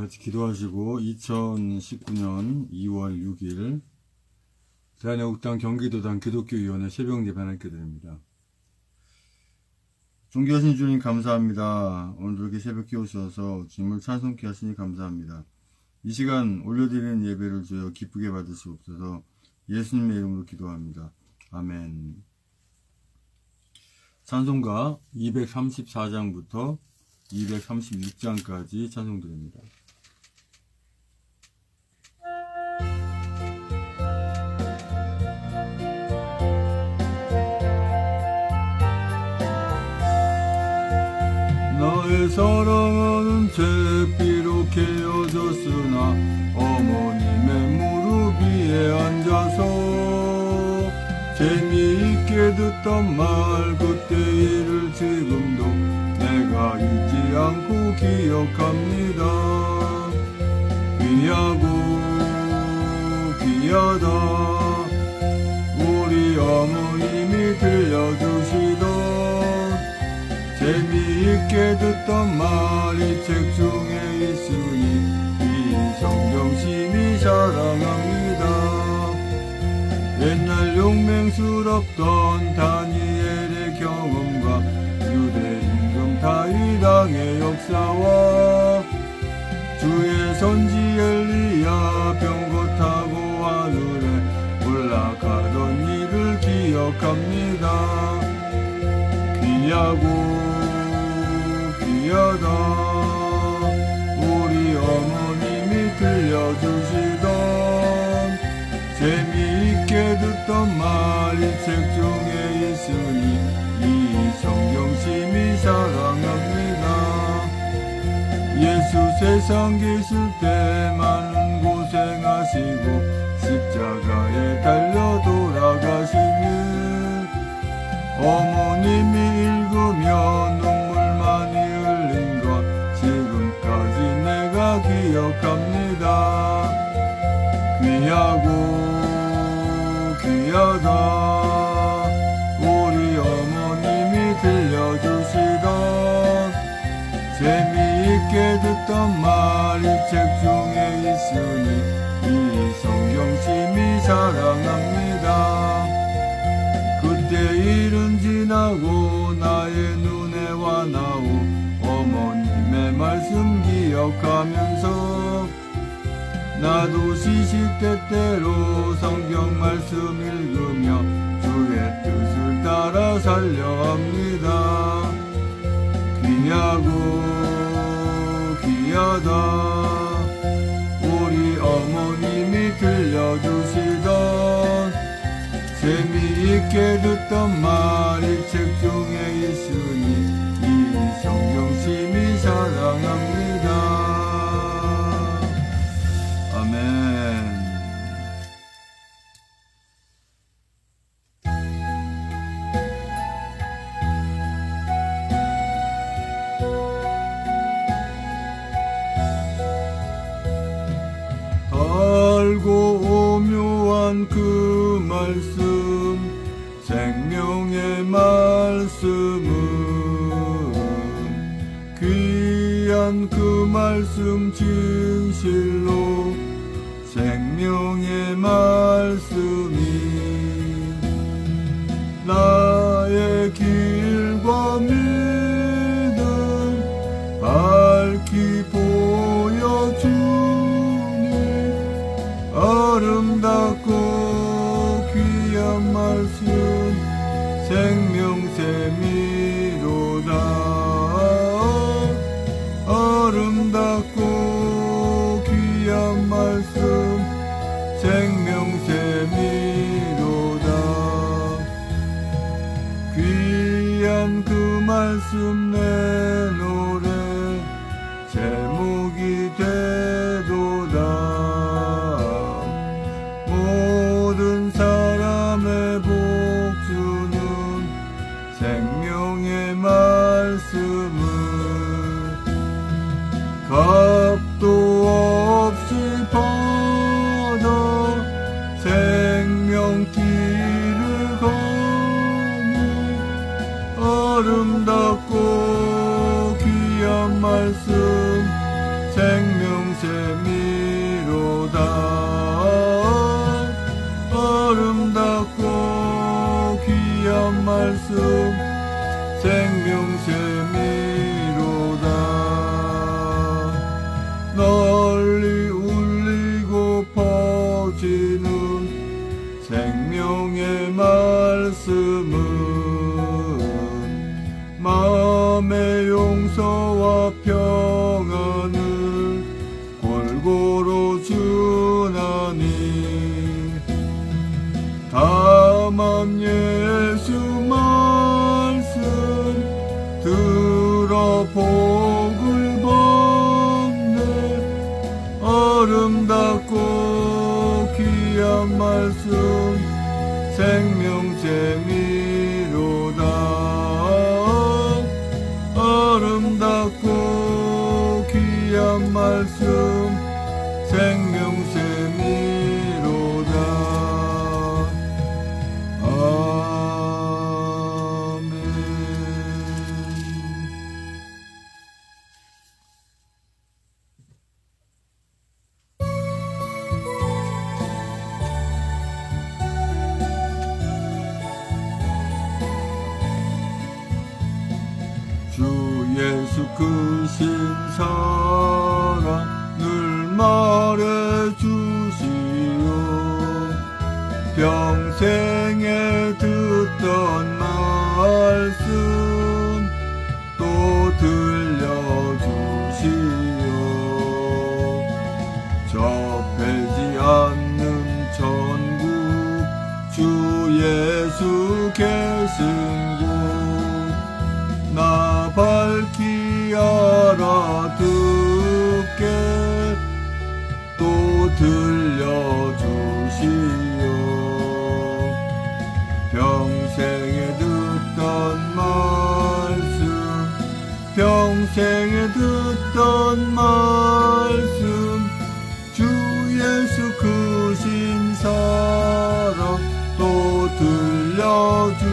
같이 기도하시고 2019년 2월 6일 대한애국당 경기도당 기독교위원회 새벽 예배 하나님께 드립니다. 존귀하신 주님 감사합니다. 오늘도 이렇게 새벽에 오셔서 주님을 찬송케 하시니 감사합니다. 이 시간 올려드리는 예배를 주여 기쁘게 받으시옵소서. 예수님의 이름으로 기도합니다. 아멘. 찬송가 234장부터 236장까지 찬송드립니다. 나의 사랑하는 제 비록 헤어졌으나 어머님의 무릎 위에 앉아서 재미있게 듣던 말 그때 일을 지금도 내가 잊지 않고 기억합니다. 귀하고 귀하다 우리 어머님이 들려주시던 재미있게 듣던 말이 책 중에 있으니 이 성경 심히 사랑합니다. 옛날 용맹스럽던 다니엘의 경험과 유대 임금 다윗왕의 역사와 주의 선지 엘리야 병거 타고 하늘에 올라가던 일을 기억합니다. 귀하고 귀하다 우리 어머님이 들려주시던 재미있게 듣던 말이 책 중에 있으니 이 성경 심히 사랑합니다. 예수 세상 계실 때 많은 고생하시고 십자가에 달려 돌아가시니 어머님이 읽으며 눈물 많이 흘린 것 지금까지 내가 기억합니다. 귀하고 귀하다 우리 어머님이 들려주시던 재미있게 듣던 말이 책 중에 있으니 이 성경 심히 사랑합니다. 그때 일은 지나고 나의 눈에 와나오 어머님의 말씀 기억하면서 나도 시시때때로 성경 말씀 읽으며 주의 뜻을 따라 살려합니다. 귀하고 귀하다 우리 어머님이 들려주시던 깊게 듣던 말이 책중에 있으니 이 성경 심히 사랑합니다. 아멘. 달고 오묘한 그 말씀, 생명의 말씀은 귀한 그 말씀 진실로 생명의 말씀이 나의 길과 믿음 밝히 보여주니 아름답고 귀한 말씀 생명샘이로다. 아름답고 귀한 말씀 생명샘이로다. 귀한 그 말씀 내 노래 제목이 되도다. 모든 사람의 복주는 생명의 말씀을 값도 없이 받아 생명길을 가니 아름답고 귀한 말씀 생명샘이로다. 아름답고 귀한 말씀 생명샘이로다. 널리 울리고 퍼지는 생명의 말씀은 마음의 용서와 평안을 골고루 주나니 다만 예수 말씀 들어 복을 받네. 아름답고 귀한 말씀 생명샘이로다. 아름답고 귀한 말씀 생명샘이로다. 아멘. 주 예수 크신 사랑 늘 말해주시오. 평생에 듣던 말씀 또 들려주시오. 접해지 않는 천국 주 예수 계신 곳 나 밝히 알아듣게 또 들려주시오. 평생에 듣던 말씀 평생에 듣던 말씀 주 예수 크신 사랑 또 들려주시오.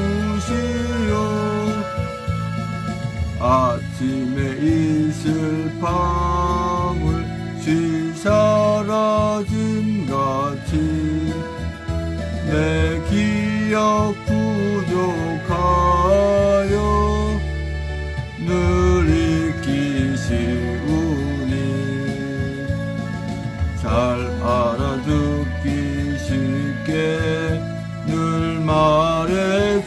아침에 있을 방울 쉬 사라짐 같이 내 기억 부족하여 늘 잊기 쉬우니 잘 알아듣기 쉽게 늘 말해주시오.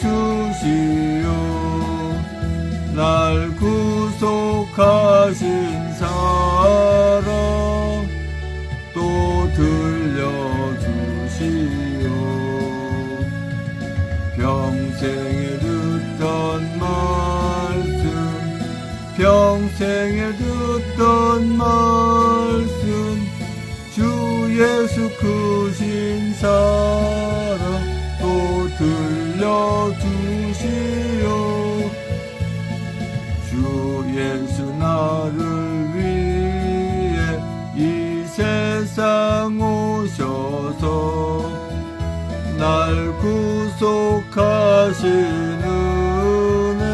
날 구속하신 사랑 또 들려주시오. 평생에 듣던 말씀 주 예수 크신 사랑 또 들려주시오. 주 예수 나를 위해 이 세상 오셔서 날 구속하신 은혜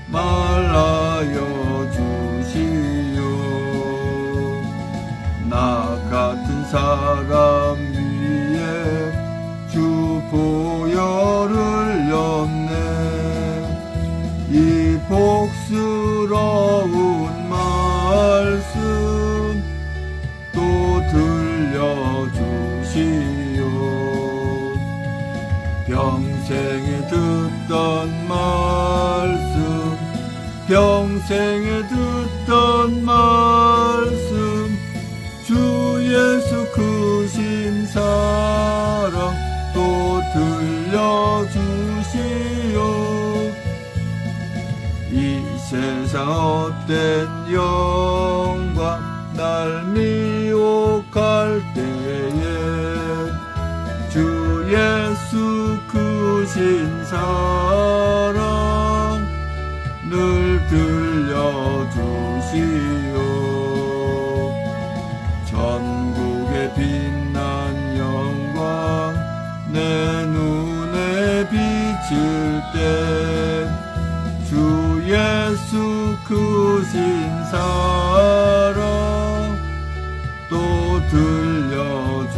말하여 주시오. 나 같은 사람 위에 주 보혈을 렸네. 이 복스러운 말씀 또 들려주시오. 평생에 듣던 말씀 평생에 듣던 말씀 주 예수 크신 사랑 또 들려주시오. 이 세상 헛된 영광 날 미혹할 때에 주 예수 크신 사랑 늘 들려주시오. 전국의 빛난 영광 내 눈에 비칠 때 주 예수 크신 사랑 또 들려주시오.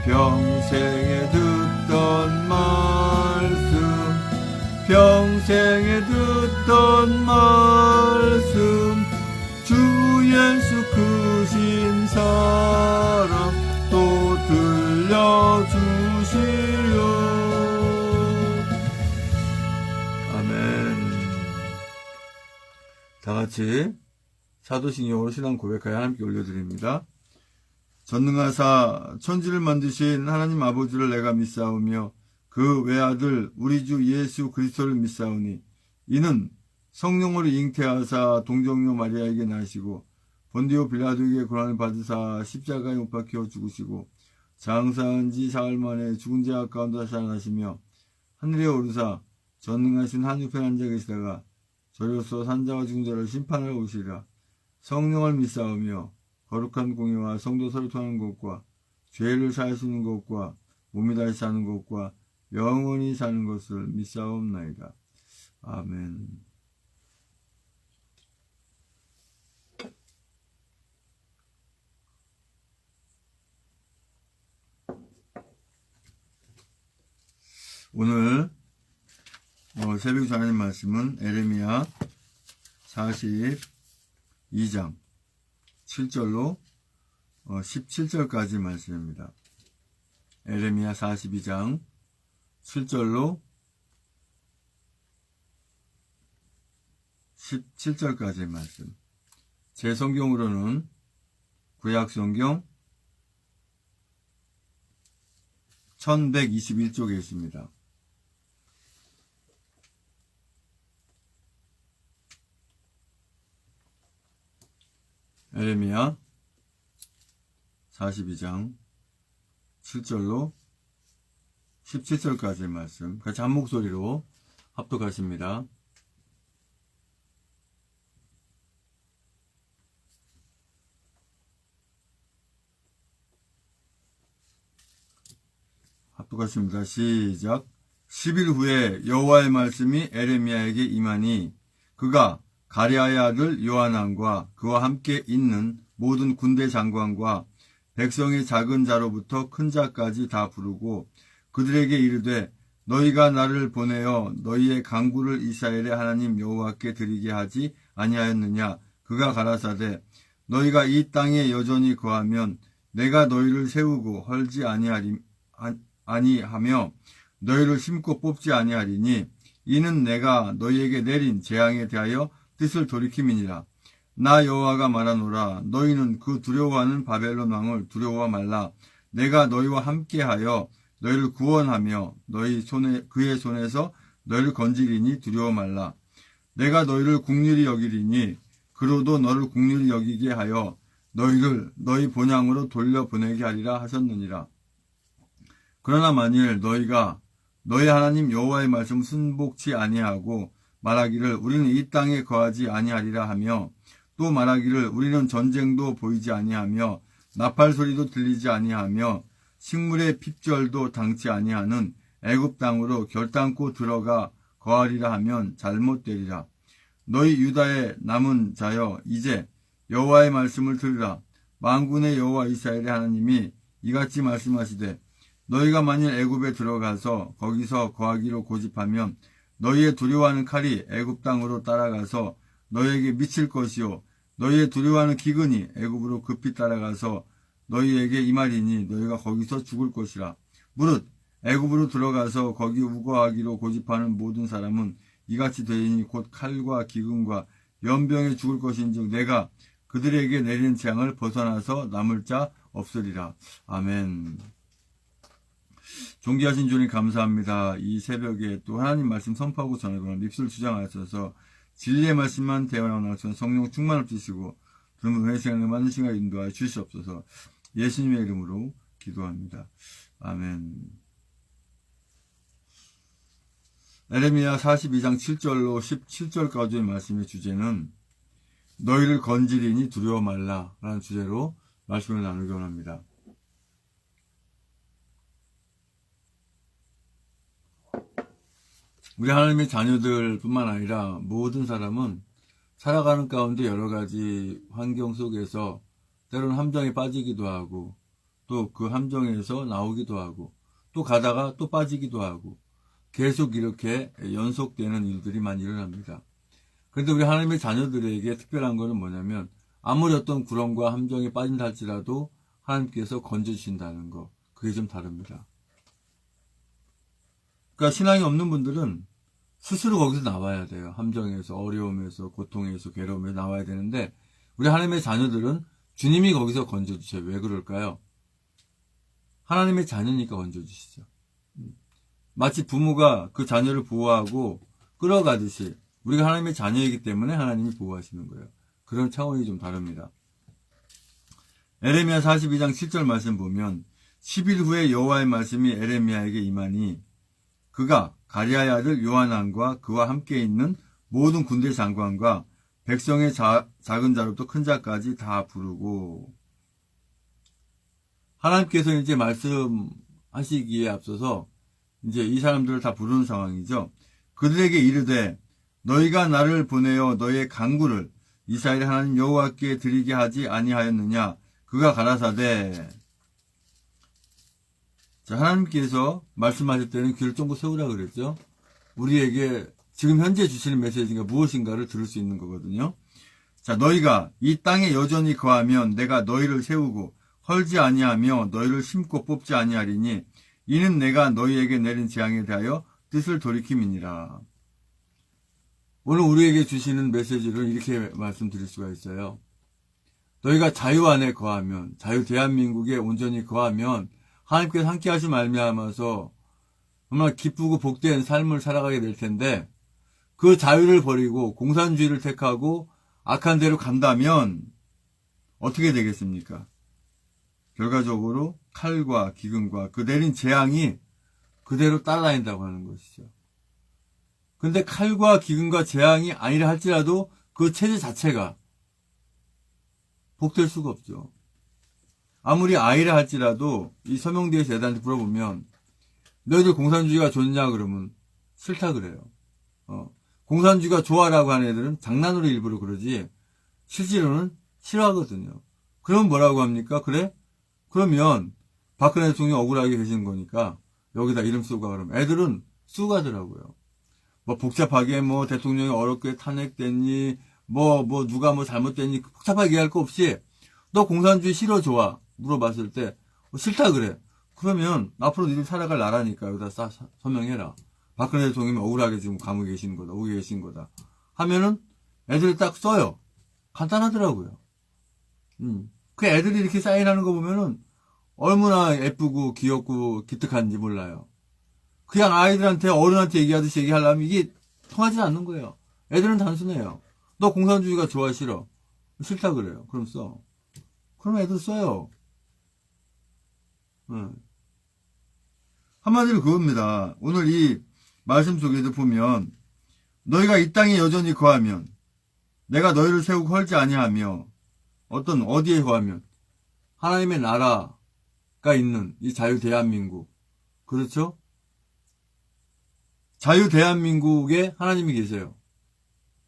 평생에 듣던 말씀 평생에 듣던 말씀 주 예수 크신 사랑 또 들려주시오. 아멘. 다같이 사도신경으로 신앙 고백하여 함께 올려드립니다. 전능하사 천지를 만드신 하나님 아버지를 내가 믿사오며 그 외아들 우리 주 예수 그리스도를 믿사오니 이는 성령으로 잉태하사 동정녀 마리아에게 나시고 본디오 빌라도에게 고난을 받으사 십자가에 못 박혀 죽으시고 장사한 지 사흘 만에 죽은 자 가운데 살아나시며 하늘에 오르사 전능하신 한우편 앉아 계시다가 저로서 산자와 죽은 자를 심판하러 오시리라. 성령을 믿사오며 거룩한 공예와 성도 설통하는 것과 죄를 사하시는 것과 몸이 다시 사는 것과 영원히 사는 것을 믿사옵나이다. 아멘. 오늘 새벽 전하는 말씀은 에레미야 42장 7절로 17절까지 말씀입니다. 에레미야 42장 7절로 17절까지 말씀. 제 성경으로는 구약성경 1121쪽에 있습니다. 에레미야 42장 7절로 17절까지의 말씀 같이 한 목소리로 합독하십니다. 합독하십니다. 시작. 10일 후에 여호와의 말씀이 에레미야에게 임하니 그가 가랴의 아들 요하난과 그와 함께 있는 모든 군대 장관과 백성의 작은 자로부터 큰 자까지 다 부르고 그들에게 이르되 너희가 나를 보내어 너희의 간구를 이스라엘의 하나님 여호와께 드리게 하지 아니하였느냐. 그가 가라사대 너희가 이 땅에 여전히 거하면 내가 너희를 세우고 헐지 아니하며 너희를 심고 뽑지 아니하리니 이는 내가 너희에게 내린 재앙에 대하여 뜻을 돌이킴이니라. 나 여호와가 말하노라. 너희는 그 두려워하는 바벨론 왕을 두려워 말라. 내가 너희와 함께하여 너희를 구원하며 너희 손에 그의 손에서 너희를 건지리니 두려워 말라. 내가 너희를 국률이 여기리니 그로도 너를 국률이 여기게 하여 너희를 너희 본향으로 돌려보내게 하리라 하셨느니라. 그러나 만일 너희가 너희 하나님 여호와의 말씀 순복치 아니하고 말하기를 우리는 이 땅에 거하지 아니하리라 하며 또 말하기를 우리는 전쟁도 보이지 아니하며 나팔 소리도 들리지 아니하며 식물의 핍절도 당치 아니하는 애굽 땅으로 결단코 들어가 거하리라 하면 잘못되리라. 너희 유다의 남은 자여 이제 여호와의 말씀을 들으라. 만군의 여호와 이스라엘의 하나님이 이같이 말씀하시되 너희가 만일 애굽에 들어가서 거기서 거하기로 고집하면 너희의 두려워하는 칼이 애굽 땅으로 따라가서 너희에게 미칠 것이요 너희의 두려워하는 기근이 애굽으로 급히 따라가서 너희에게 임하리니 너희가 거기서 죽을 것이라. 무릇 애굽으로 들어가서 거기 우거하기로 고집하는 모든 사람은 이같이 되리니 곧 칼과 기근과 연병에 죽을 것인즉 내가 그들에게 내리는 재앙을 벗어나서 남을 자 없으리라. 아멘. 존귀하신 주님 감사합니다. 이 새벽에 또 하나님 말씀 선포하고 전하거나 립술 주장하셔서 진리의 말씀만 대화하는 성령 충만을 주시고 그러면 회생을 많은 시간을 인도하여 주시옵소서. 예수님의 이름으로 기도합니다. 아멘. 에레미야 42장 7절로 17절까지의 말씀의 주제는 너희를 건지리니 두려워 말라 라는 주제로 말씀을 나누기 원합니다. 우리 하나님의 자녀들 뿐만 아니라 모든 사람은 살아가는 가운데 여러 가지 환경 속에서 때로는 함정에 빠지기도 하고 또 그 함정에서 나오기도 하고 또 가다가 또 빠지기도 하고 계속 이렇게 연속되는 일들이 많이 일어납니다. 그런데 우리 하나님의 자녀들에게 특별한 것은 뭐냐면 아무리 어떤 구렁과 함정에 빠진다 할지라도 하나님께서 건져주신다는 거, 그게 좀 다릅니다. 그러니까 신앙이 없는 분들은 스스로 거기서 나와야 돼요. 함정에서, 어려움에서, 고통에서, 괴로움에서 나와야 되는데 우리 하나님의 자녀들은 주님이 거기서 건져주셔요. 왜 그럴까요? 하나님의 자녀니까 건져주시죠. 마치 부모가 그 자녀를 보호하고 끌어가듯이 우리가 하나님의 자녀이기 때문에 하나님이 보호하시는 거예요. 그런 차원이 좀 다릅니다. 에레미야 42장 7절 말씀 보면 10일 후에 여호와의 말씀이 에레미야에게 임하니 그가 가랴의 아들 요하난과 그와 함께 있는 모든 군대 장관과 백성의 작은 자로부터 큰 자까지 다 부르고 하나님께서 이제 말씀하시기에 앞서서 이제 이 사람들을 다 부르는 상황이죠. 그들에게 이르되 너희가 나를 보내어 너희의 간구를 이스라엘 하나님 여호와께 드리게 하지 아니하였느냐. 그가 가라사대. 자, 하나님께서 말씀하실 때는 귀를 쫑긋 세우라 그랬죠. 우리에게 지금 현재 주시는 메시지가 무엇인가를 들을 수 있는 거거든요. 자, 너희가 이 땅에 여전히 거하면 내가 너희를 세우고 헐지 아니하며 너희를 심고 뽑지 아니하리니 이는 내가 너희에게 내린 재앙에 대하여 뜻을 돌이킴이니라. 오늘 우리에게 주시는 메시지를 이렇게 말씀드릴 수가 있어요. 너희가 자유 안에 거하면, 자유 대한민국에 온전히 거하면 하나님께서 함께 하시 말미암아서 정말 기쁘고 복된 삶을 살아가게 될 텐데 그 자유를 버리고 공산주의를 택하고 악한 대로 간다면 어떻게 되겠습니까? 결과적으로 칼과 기근과 그 내린 재앙이 그대로 따라다닌다고 하는 것이죠. 근데 칼과 기근과 재앙이 아니라 할지라도 그 체제 자체가 복될 수가 없죠. 아무리 아이라 할지라도 이 서명대에서 애들한테 물어보면 너희들 공산주의가 좋냐 그러면 싫다 그래요. 공산주의가 좋아라고 하는 애들은 장난으로 일부러 그러지 실제로는 싫어하거든요. 그럼 뭐라고 합니까? 그래? 그러면 박근혜 대통령이 억울하게 계시는 거니까 여기다 이름 쓰고 가 그러면 애들은 쓰고 가더라고요. 뭐 복잡하게 뭐 대통령이 어렵게 탄핵됐니 뭐 누가 뭐 잘못됐니 복잡하게 얘기할 거 없이 너 공산주의 싫어 좋아 물어봤을 때 싫다 그래. 그러면 앞으로 니들 살아갈 나라니까 여기다 서명해라. 박근혜 대통령이 억울하게 지금 감옥에 계시는 거다. 오게 계신 거다. 하면은 애들이 딱 써요. 간단하더라고요. 그 애들이 이렇게 사인하는 거 보면은 얼마나 예쁘고 귀엽고 기특한지 몰라요. 그냥 아이들한테 어른한테 얘기하듯이 얘기하려면 이게 통하지 않는 거예요. 애들은 단순해요. 너 공산주의가 좋아 싫어? 싫다 그래요. 그럼 써. 그럼 애들 써요. 한마디로 그겁니다. 오늘 이 말씀 속에도 보면 너희가 이 땅에 여전히 거하면 내가 너희를 세우고 헐지 아니하며 어디에 거하면 하나님의 나라가 있는 이 자유 대한민국 그렇죠? 자유 대한민국에 하나님이 계세요.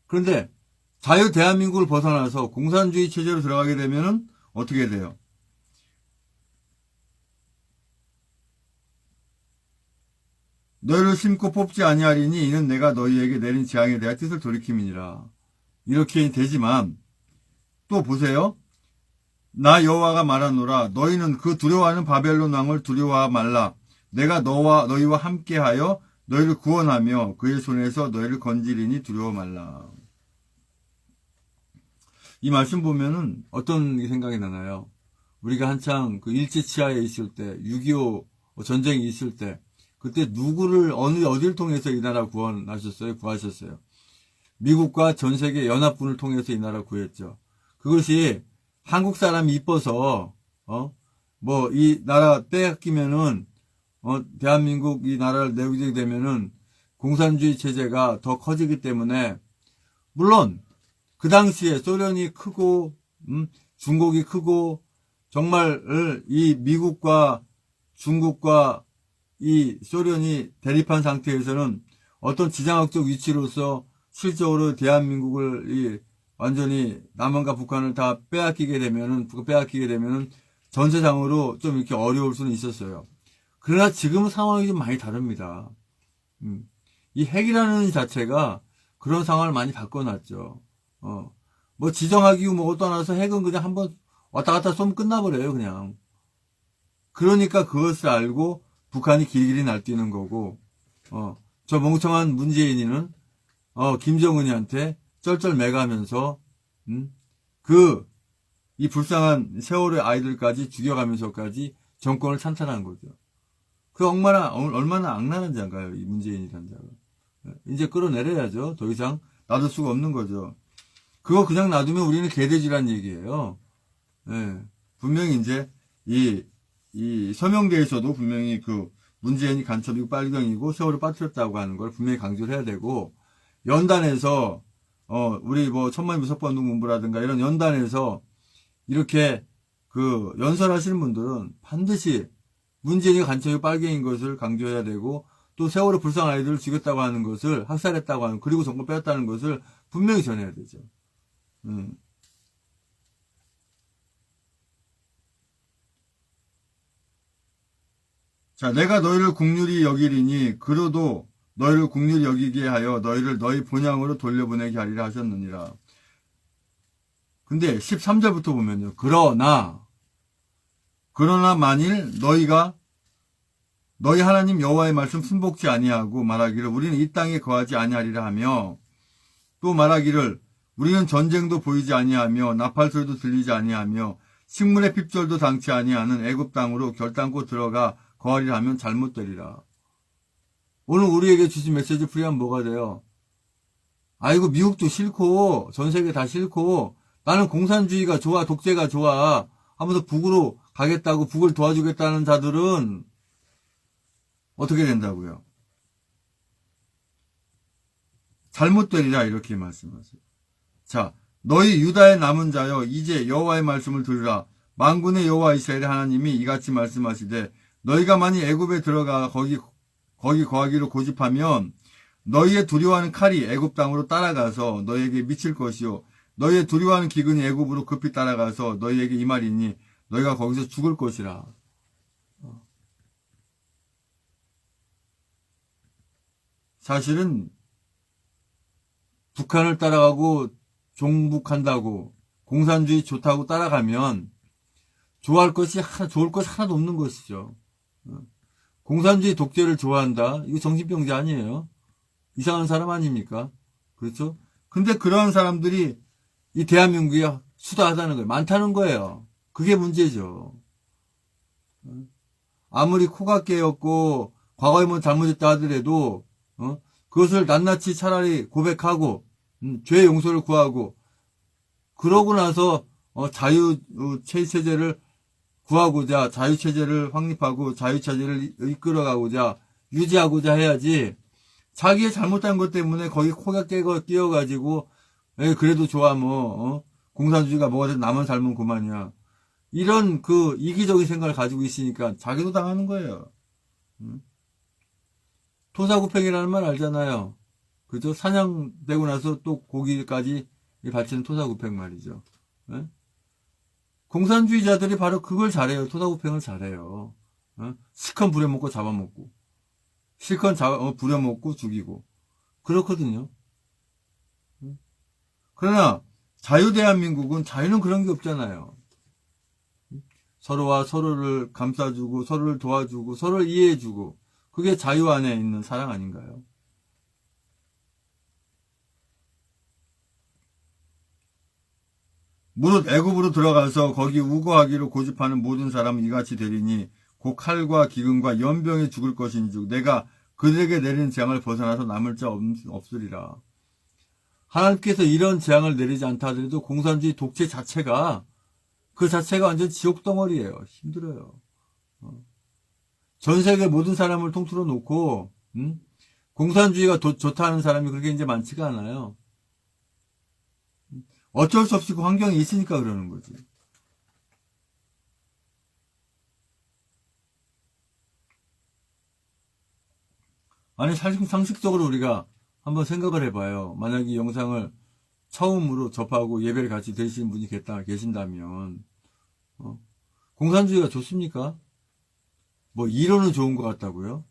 그런데 자유 대한민국을 벗어나서 공산주의 체제로 들어가게 되면은 어떻게 돼요? 너희를 심고 뽑지 아니하리니 이는 내가 너희에게 내린 재앙에 대한 뜻을 돌이킴이니라. 이렇게 되지만 또 보세요. 나 여호와가 말하노라 너희는 그 두려워하는 바벨론 왕을 두려워하지 말라. 내가 너희와 함께하여 너희를 구원하며 그의 손에서 너희를 건지리니 두려워 말라. 이 말씀 보면은 어떤 생각이 나나요? 우리가 한창 그 일제치하에 있을 때 6.25 전쟁이 있을 때 그때 누구를 어디를 통해서 이 나라 구하셨어요? 미국과 전 세계 연합군을 통해서 이 나라 구했죠. 그것이 한국 사람이 이뻐서 뭐 이 나라 빼앗기면은 대한민국 이 나라를 내게 되면은 공산주의 체제가 더 커지기 때문에 물론 그 당시에 소련이 크고 중국이 크고 정말 이 미국과 중국과 이 소련이 대립한 상태에서는 어떤 지정학적 위치로서 실적으로 대한민국을 완전히 남한과 북한을 다 빼앗기게 되면은 전세상으로 좀 이렇게 어려울 수는 있었어요. 그러나 지금은 상황이 좀 많이 다릅니다. 이 핵이라는 자체가 그런 상황을 많이 바꿔놨죠. 뭐 지정학이고 뭐고 떠나서 핵은 그냥 한번 왔다 갔다 쏘면 끝나버려요, 그냥. 그러니까 그것을 알고 북한이 길길이 날뛰는 거고, 저 멍청한 문재인이는, 김정은이한테 쩔쩔 매가면서, 이 불쌍한 세월의 아이들까지 죽여가면서까지 정권을 찬탈한 거죠. 얼마나 악랄한 자인가요, 이 문재인이라는 자가. 이제 끌어내려야죠. 더 이상 놔둘 수가 없는 거죠. 그거 그냥 놔두면 우리는 개돼지란 얘기예요. 예. 분명히 이제, 이 서명대에서도 분명히 그 문재인이 간첩이고 빨갱이고 세월을 빠뜨렸다고 하는 걸 분명히 강조를 해야 되고, 연단에서, 우리 뭐 천만의 무석반동 문부라든가 이런 연단에서 이렇게 그 연설하시는 분들은 반드시 문재인이 간첩이고 빨갱이인 것을 강조해야 되고, 또 세월호 불쌍한 아이들을 죽였다고 하는 것을, 학살했다고 하는, 그리고 정권 빼앗다는 것을 분명히 전해야 되죠. 자, 내가 너희를 국률이 여기리니 그로도 너희를 국률이 여기게 하여 너희를 너희 본향으로 돌려보내게 하리라 하셨느니라. 근데 13절부터 보면요. 그러나 만일 너희가 너희 하나님 여호와의 말씀 순복지 아니하고 말하기를 우리는 이 땅에 거하지 아니하리라 하며, 또 말하기를 우리는 전쟁도 보이지 아니하며 나팔소리도 들리지 아니하며 식물의 핍절도 당치 아니하는 애굽 땅으로 결단코 들어가 거하리라 하면 잘못되리라. 오늘 우리에게 주신 메시지 풀이하면 뭐가 돼요? 아이고 미국도 싫고 전 세계 다 싫고 나는 공산주의가 좋아, 독재가 좋아 하면서 북으로 가겠다고, 북을 도와주겠다는 자들은 어떻게 된다고요? 잘못되리라 이렇게 말씀하세요. 자, 너희 유다의 남은 자여 이제 여호와의 말씀을 들으라. 만군의 여호와 이스라엘의 하나님이 이같이 말씀하시되 너희가 만일 애굽에 들어가 거기 거하기로 고집하면 너희의 두려워하는 칼이 애굽 땅으로 따라가서 너희에게 미칠 것이요 너희의 두려워하는 기근이 애굽으로 급히 따라가서 너희에게 임하리니 너희가 거기서 죽을 것이라. 사실은 북한을 따라가고 종북한다고 공산주의 좋다고 따라가면 좋을 것이 하나도 없는 것이죠. 공산주의 독재를 좋아한다. 이거 정신병자 아니에요. 이상한 사람 아닙니까? 그렇죠? 근데 그런 사람들이 이 대한민국에 수다하다는 거예요. 많다는 거예요. 그게 문제죠. 아무리 코가 깨었고 과거에 뭐 잘못했다 하더라도 그것을 낱낱이 차라리 고백하고 죄 용서를 구하고 그러고 나서 자유 체제를 구하고자 자유체제를 확립하고 자유체제를 이끌어가고자 유지하고자 해야지 자기의 잘못한 것 때문에 거기 코가 끼어가지고 그래도 좋아 뭐 공산주의가 뭐가 돼도 남은 삶은 그만이야 이런 그 이기적인 생각을 가지고 있으니까 자기도 당하는 거예요. 토사구팽이라는 말 알잖아요. 그죠? 사냥되고 나서 또 고기까지 바치는 토사구팽 말이죠. 공산주의자들이 바로 그걸 잘해요. 토사구팽을 잘해요. 실컷 부려먹고 잡아먹고 실컷 부려먹고 죽이고 그렇거든요. 그러나 자유대한민국은 자유는 그런 게 없잖아요. 서로와 서로를 감싸주고 서로를 도와주고 서로를 이해해주고 그게 자유 안에 있는 사랑 아닌가요? 무릇 애굽으로 들어가서 거기 우거하기로 고집하는 모든 사람은 이같이 되리니 곧 칼과 기근과 연병에 죽을 것인즉 내가 그들에게 내리는 재앙을 벗어나서 남을 자 없으리라. 하나님께서 이런 재앙을 내리지 않다 하더라도 공산주의 독재 자체가 그 자체가 완전 지옥 덩어리예요. 힘들어요. 전 세계 모든 사람을 통틀어 놓고 공산주의가 좋다는 사람이 그렇게 이제 많지가 않아요. 어쩔 수 없이 그 환경이 있으니까 그러는 거지. 아니 상식적으로 우리가 한번 생각을 해봐요. 만약 이 영상을 처음으로 접하고 예배를 같이 드리시는 분이 계신다면 공산주의가 좋습니까? 뭐 이론은 좋은 것 같다고요?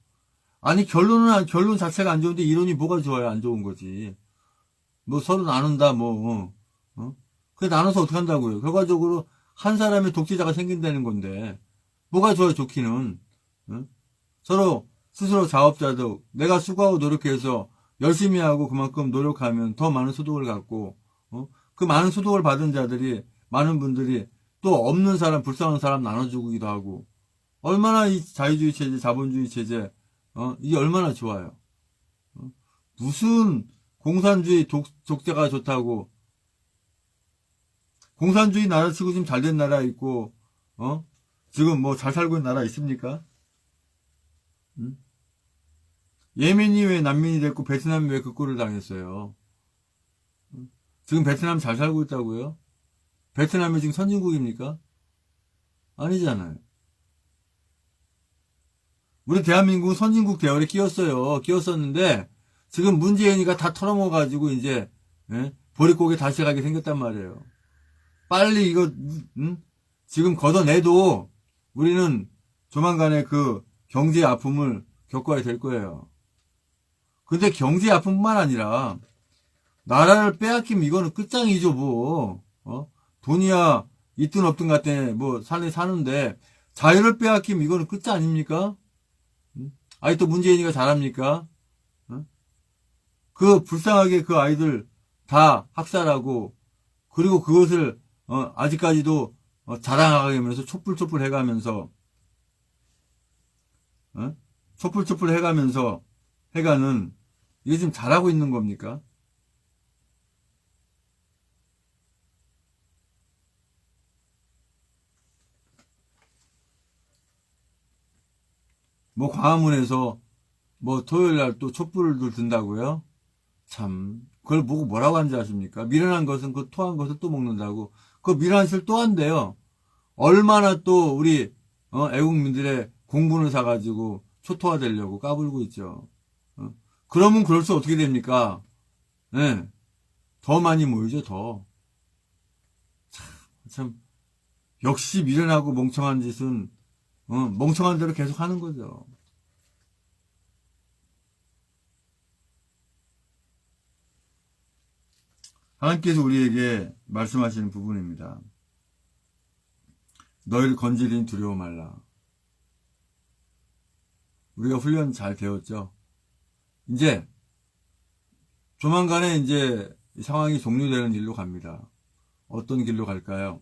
아니 결론 자체가 안 좋은데 이론이 뭐가 좋아요? 안 좋은 거지. 뭐 서로 나눈다 그래 나눠서 어떻게 한다고요? 결과적으로 한 사람의 독재자가 생긴다는 건데 뭐가 좋아요? 좋기는 서로 스스로 자업자득 내가 수고하고 노력해서 열심히 하고 그만큼 노력하면 더 많은 소득을 갖고 그 많은 소득을 받은 자들이 많은 분들이 또 없는 사람 불쌍한 사람 나눠주기도 하고 얼마나 이 자유주의 체제 자본주의 체제 이게 얼마나 좋아요. 무슨 공산주의 독재가 좋다고 공산주의 나라 치고 지금 잘된 나라 있고 지금 뭐 잘 살고 있는 나라 있습니까? 예멘이 왜 난민이 됐고 베트남이 왜 그 꼴을 당했어요? 지금 베트남 잘 살고 있다고요? 베트남이 지금 선진국입니까? 아니잖아요. 우리 대한민국은 선진국 대열에 끼었었는데 지금 문재인이가 다 털어먹어가지고 이제 보릿고개 다시 가게 생겼단 말이에요. 빨리 이거 지금 걷어내도 우리는 조만간에 그 경제 아픔을 겪어야 될 거예요. 근데 경제 아픔뿐만 아니라 나라를 빼앗기면 이거는 끝장이죠 뭐. 돈이야 있든 없든 간에 뭐 사는데 자유를 빼앗기면 이거는 끝장 아닙니까? 아니 또 문재인이가 잘합니까? 그 불쌍하게 그 아이들 다 학살하고 그리고 그것을 아직까지도 자랑하면서 촛불 해가면서 촛불 해가면서 해가는 이게 지금 잘하고 있는 겁니까? 뭐 광화문에서 뭐 토요일날 또 촛불을 든다고요? 참 그걸 보고 뭐라고 하는지 아십니까? 미련한 것은 그 토한 것을 또 먹는다고 그 미련한 짓을 또 한대요. 얼마나 또 우리 애국민들의 공분을 사가지고 초토화되려고 까불고 있죠. 그러면 그럴수록 어떻게 됩니까? 네. 더 많이 모이죠 더. 참 역시 미련하고 멍청한 짓은 멍청한 대로 계속 하는 거죠. 하나님께서 우리에게 말씀하시는 부분입니다. 너희를 건지리니 두려워 말라. 우리가 훈련 잘 되었죠. 이제 조만간에 이제 상황이 종료되는 일로 갑니다. 어떤 길로 갈까요?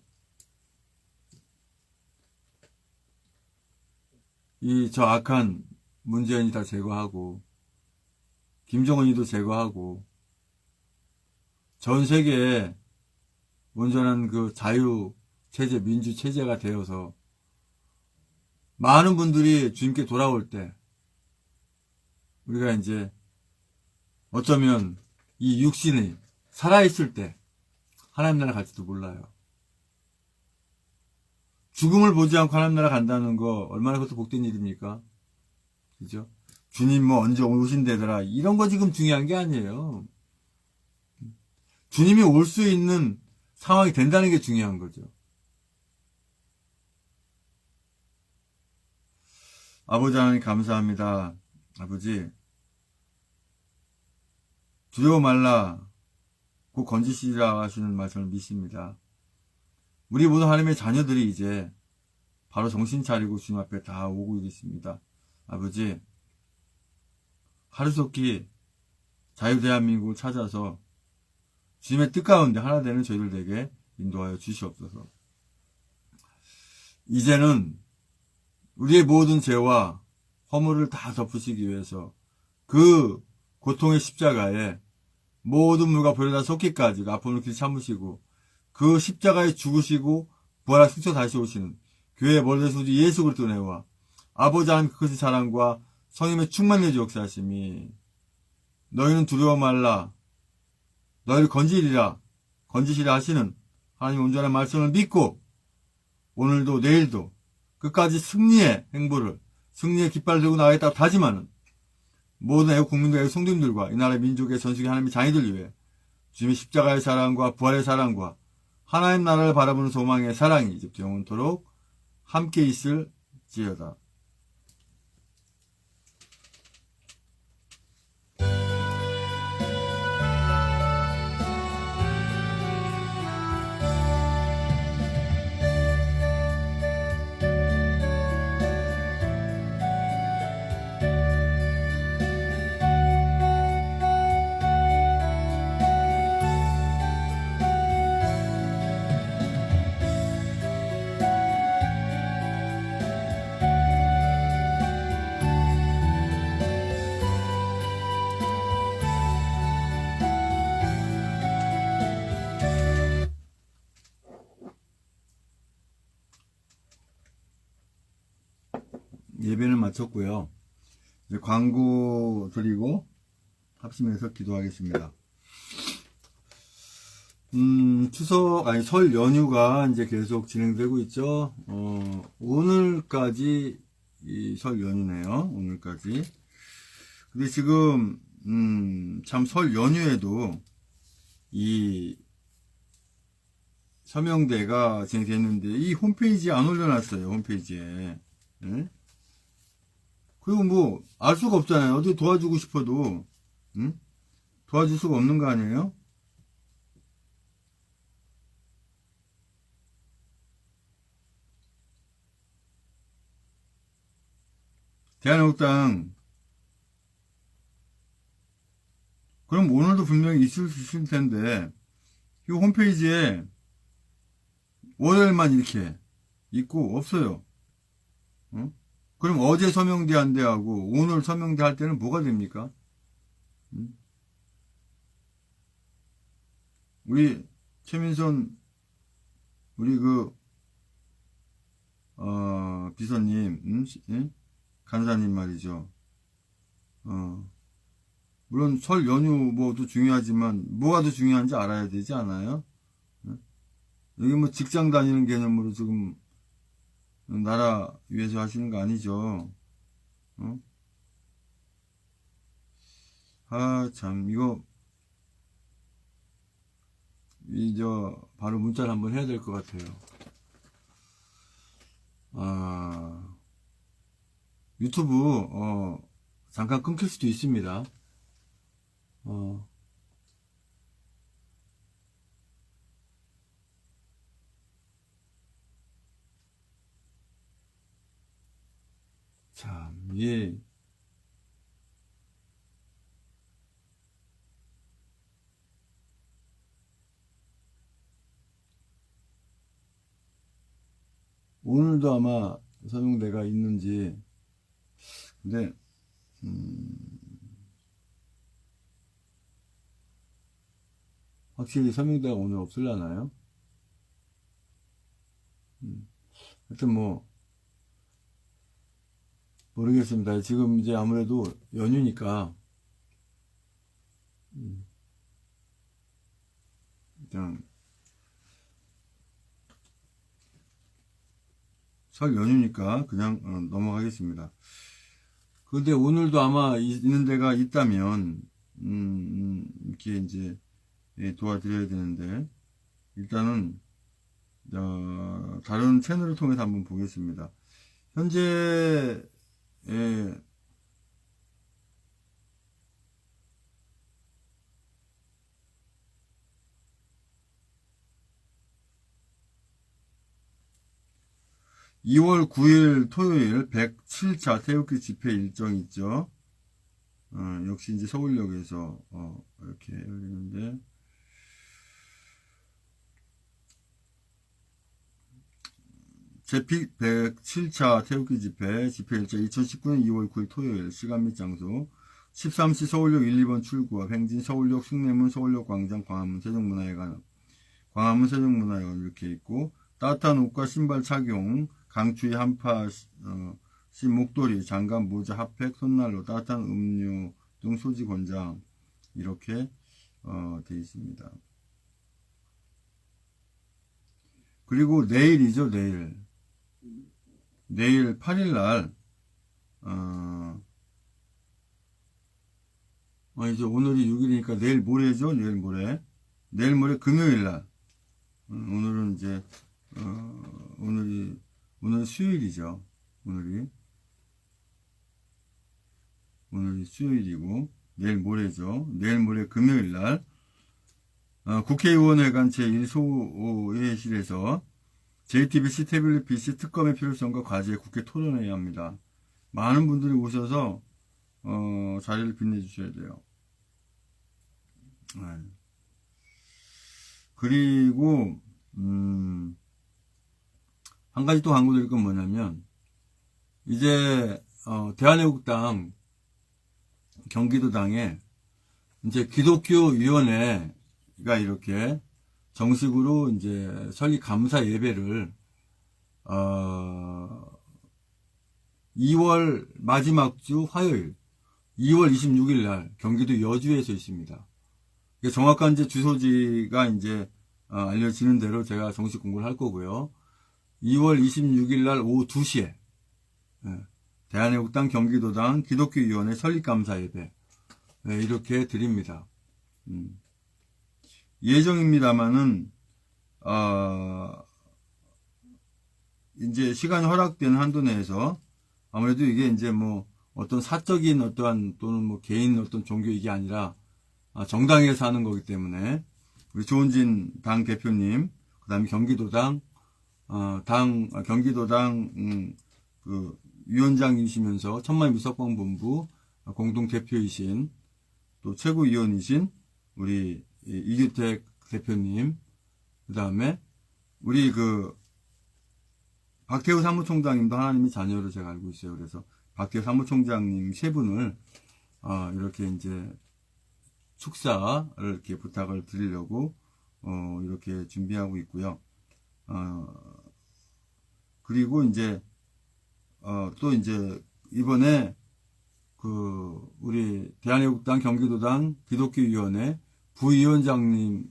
저 악한 문재인이 다 제거하고 김정은이도 제거하고 전 세계에 온전한 그 자유 체제, 민주 체제가 되어서 많은 분들이 주님께 돌아올 때 우리가 이제 어쩌면 이 육신이 살아있을 때 하나님 나라 갈지도 몰라요. 죽음을 보지 않고 하나님 나라 간다는 거 얼마나 그것도 복된 일입니까? 그죠? 주님 뭐 언제 오신대더라 이런 거 지금 중요한 게 아니에요. 주님이 올 수 있는 상황이 된다는 게 중요한 거죠. 아버지 하나님 감사합니다. 아버지 두려워 말라 곧 건지시리라 하시는 말씀을 믿습니다. 우리 모든 하나님의 자녀들이 이제 바로 정신 차리고 주님 앞에 다 오고 있습니다. 아버지 하루속히 자유대한민국을 찾아서 주님의 뜻 가운데 하나 되는 저희들 에게 인도하여 주시옵소서. 이제는 우리의 모든 죄와 허물을 다 덮으시기 위해서 그 고통의 십자가에 모든 물과 불에다 쏟기까지 아픔을 길이 참으시고 그 십자가에 죽으시고 부활하 승천 다시 오시는 교회의 머리의 소주 예수 그리스도 은혜와 아버지 하나님 그 크신 사랑과 성령의 충만의 역사하심이 너희는 두려워 말라 너희를 건지리라 하시는 하나님의 온전한 말씀을 믿고 오늘도 내일도 끝까지 승리의 행보를 승리의 깃발을 들고 나가겠다고 다짐하는 모든 애국 국민과 애국 성도님들과 이 나라의 민족의 전식의 하나님의 자녀들 위해 주님의 십자가의 사랑과 부활의 사랑과 하나님 나라를 바라보는 소망의 사랑이 이제부터 영원토록 함께 있을지어다. 예배는 마쳤고요. 이제 광고 드리고 합심해서 기도하겠습니다. 설 연휴가 이제 계속 진행되고 있죠. 오늘까지 이 설 연휴네요. 오늘까지. 근데 지금 참 설 연휴에도 이 서명대가 진행됐는데 이 홈페이지에 안 올려놨어요. 홈페이지에. 네? 그리고 뭐 알 수가 없잖아요. 어디 도와주고 싶어도 도와줄 수가 없는 거 아니에요? 대한민국당 그럼 오늘도 분명히 있을 수 있을 텐데 이 홈페이지에 월요일만 이렇게 있고 없어요. 그럼 어제 서명대 한 대하고 오늘 서명대 할 때는 뭐가 됩니까? 우리 최민선 우리 비서님 간사님 말이죠. 물론 설 연휴 뭐도 중요하지만 뭐가 더 중요한지 알아야 되지 않아요? 여기 뭐 직장 다니는 개념으로 지금 나라 위해서 하시는 거 아니죠? 참 이거 바로 문자를 한번 해야 될 것 같아요. 유튜브 잠깐 끊길 수도 있습니다. 참, 예. 오늘도 아마 서명대가 있는지, 근데 확실히 서명대가 오늘 없을라나요? 하여튼 뭐 모르겠습니다. 지금 이제 아무래도 연휴니까 그냥 설 연휴니까 그냥 넘어가겠습니다. 근데 오늘도 아마 있는 데가 있다면 이렇게 이제 도와드려야 되는데 일단은 다른 채널을 통해서 한번 보겠습니다. 현재 2월 9일 토요일 107차 태극기 집회 일정이 있죠. 역시 이제 서울역에서 이렇게 열리는데 제 107차 태극기 집회 일정 2019년 2월 9일 토요일 시간 및 장소 13시 서울역 1, 2번 출구 앞 행진 서울역 숭례문 서울역 광장 광화문 세종문화회관 이렇게 있고 따뜻한 옷과 신발 착용 강추위 한파 목도리 장갑 모자 핫팩 손난로 따뜻한 음료 등 소지 권장 이렇게 되어 있습니다. 그리고 내일이죠. 내일 8일날 이제 오늘이 6일이니까 내일 모레죠. 내일 모레 금요일날 오늘은 이제 오늘 수요일이죠. 오늘이 수요일이고 내일 모레죠. 내일 모레 금요일날 국회의원회관 제1소회실에서 JTBC, 태블릿 PC 특검의 필요성과 과제 국회 토론회의를 합니다. 많은 분들이 오셔서 자리를 빛내주셔야 돼요. 그리고 한 가지 또 광고 드릴 건 뭐냐면 이제 대한애국당 경기도당에 이제 기독교위원회가 이렇게 정식으로 이제 설립 감사 예배를 2월 마지막 주 화요일 2월 26일 날 경기도 여주에서 있습니다. 정확한 이제 주소지가 이제 알려지는 대로 제가 정식 공고를 할 거고요. 2월 26일 날 오후 2시에 대한애국당 경기도당 기독교위원회 설립감사 예배 이렇게 드립니다. 예정입니다만은 이제 시간이 허락되는 한도 내에서 아무래도 이게 이제 뭐 어떤 사적인 어떠한 또는 뭐 개인 어떤 종교 이게 아니라 정당에서 하는 거기 때문에 우리 조은진 당 대표님 그다음에 경기도당 경기도당 그 위원장이시면서 천만인민 석방본부 공동 대표이신 또 최고위원이신 우리 이규택 대표님 그다음에 우리 그 박태우 사무총장님도 하나님의 자녀로 제가 알고 있어요. 그래서 박태우 사무총장님 세 분을 이렇게 이제 축사를 이렇게 부탁을 드리려고 이렇게 준비하고 있고요. 그리고 이제 또 이제 이번에 그 우리 대한애국당 경기도당 기독교위원회 부위원장님이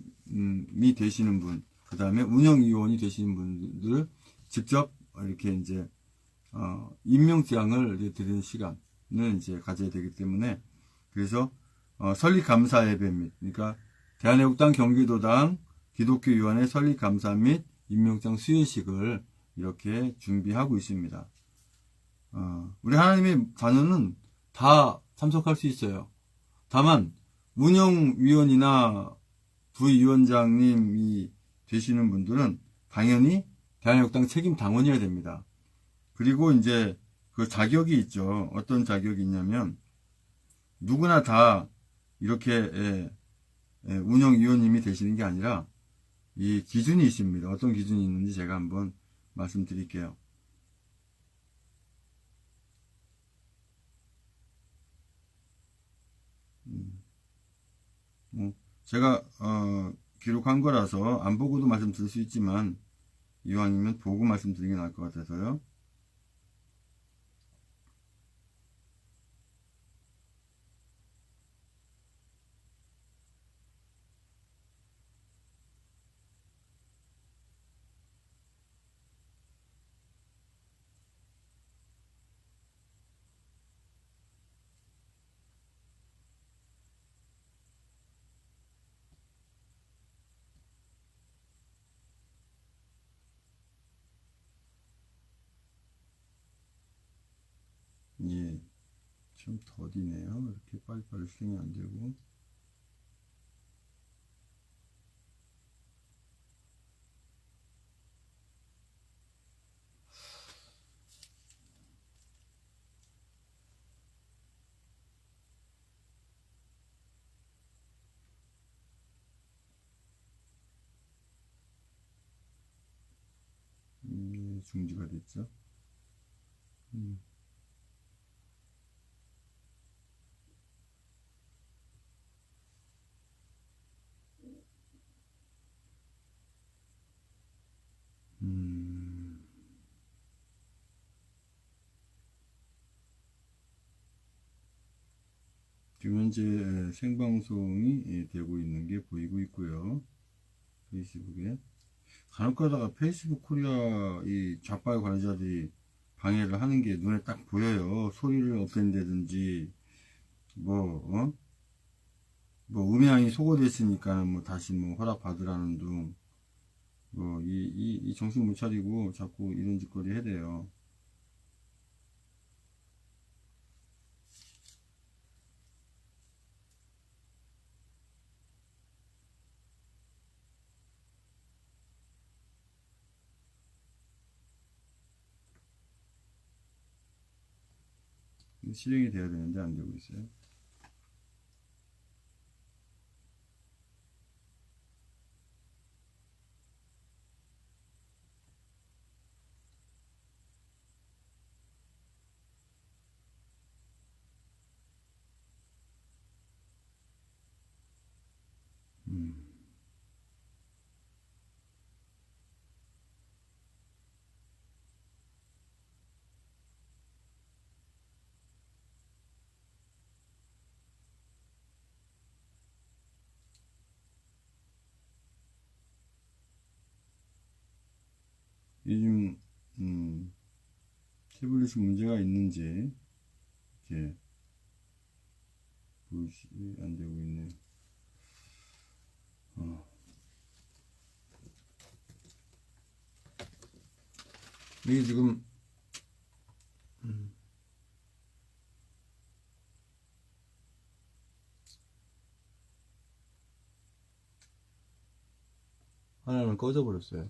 되시는 분, 그 다음에 운영위원이 되시는 분들 직접 이렇게 이제 임명장을 드리는 시간을 이제 가져야 되기 때문에 그래서 설립 감사 예배 및 그러니까 대한애국당 경기도당 기독교위원회 설립 감사 및 임명장 수여식을 이렇게 준비하고 있습니다. 우리 하나님의 자녀는 다 참석할 수 있어요. 다만 운영위원이나 부위원장님이 되시는 분들은 당연히 대한애국당 책임 당원이어야 됩니다. 그리고 이제 그 자격이 있죠. 어떤 자격이 있냐면 누구나 다 이렇게 운영위원님이 되시는 게 아니라 이 기준이 있습니다. 어떤 기준이 있는지 제가 한번 말씀드릴게요. 제가 기록한 거라서 안 보고도 말씀드릴 수 있지만 이왕이면 보고 말씀드리긴 할 것 같아서요. 예, 좀 더디네요. 이렇게 빨리빨리 수행이 안 되고. 중지가 됐죠. 음. 음. 지금 현재 생방송이 되고 있는 게 보이고 있고요. 페이스북에. 간혹 가다가 페이스북 코리아 이 좌빨 관리자들이 방해를 하는 게 눈에 딱 보여요. 소리를 없앤다든지, 뭐, 뭐, 음향이 소거됐으니까 뭐 다시 뭐 허락 받으라는 둥, 뭐, 이 정신 못 차리고 자꾸 이런 짓거리 해야 돼요. 실행이 돼야 되는데 안 되고 있어요. 음. 요즘, 태블릿이 문제가 있는지, 이렇게, 보이시, 안 되고 있네. 이게 지금, 하나는 꺼져버렸어요.